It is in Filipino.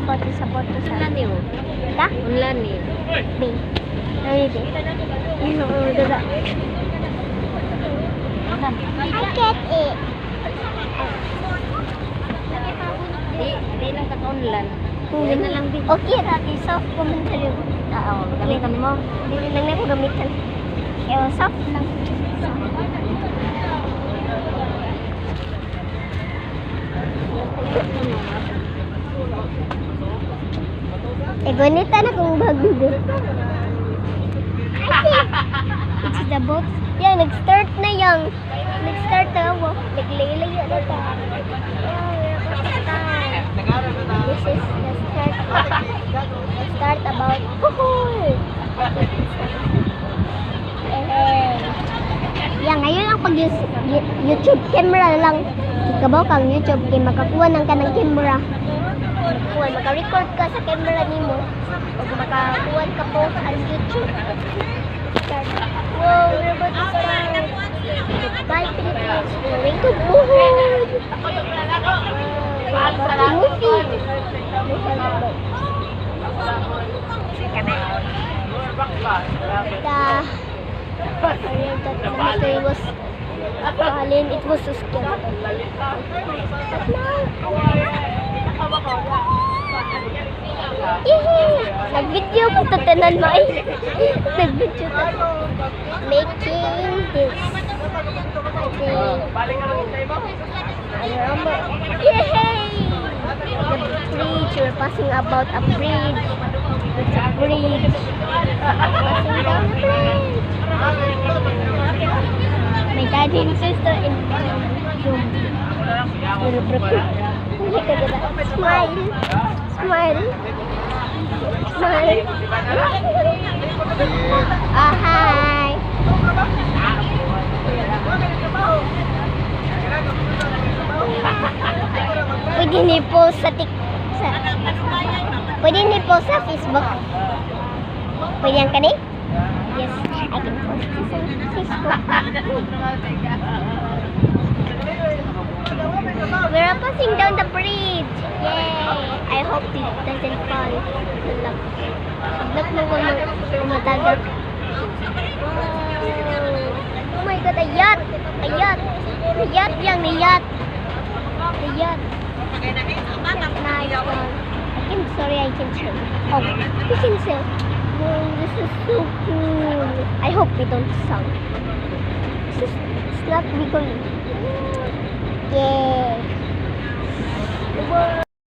foto sa foto sa. Unlan niyo. Ta? Unlan niyo. Be. Ay, be. Ano, daga. I get it. Di lang ka unlan. Di na lang din. Okay, Raki. Soft commentary. Oo, gamitan mo. Hindi lang na ako gamitan. Kaya soft lang. Gonita na kung bago doon. It's the boat. Yan, nag-start na yan. Nag-start na ako. Naglaylay na ta. This is the start. The start about yan, ngayon ang pag-YouTube camera lang. Ikabaw kang YouTube kay makakuha ng kanang camera. Kung maka-record ka sa camera nimo o makakuha ka po sa YouTube. Wow, we're about to start. Bye, Philippines. We're good buhod. Movie. It was so scary. Nag-video ko tatanan mo ay. Nag-video ko. Making this. Yay! The bridge. We're passing about a bridge. It's a bridge. Passing down a bridge. My daddy and sister in room. Smile. Smile. Smile. Hi. Pwede ni-post sa Pwede ni-post sa Facebook. Pwede yan ka di? Yes, I can post this on Facebook. We're passing down the bridge. Yay! I hope it doesn't fall. Look mo kung matagal. Oh my God, a yacht! A yacht! A yacht yang, a yacht! A yacht! Nice one. I'm sorry, I can't show. Oh, we can say. Oh, this is so cool. I hope we don't sunk. It's not we going. Yeah. Wow.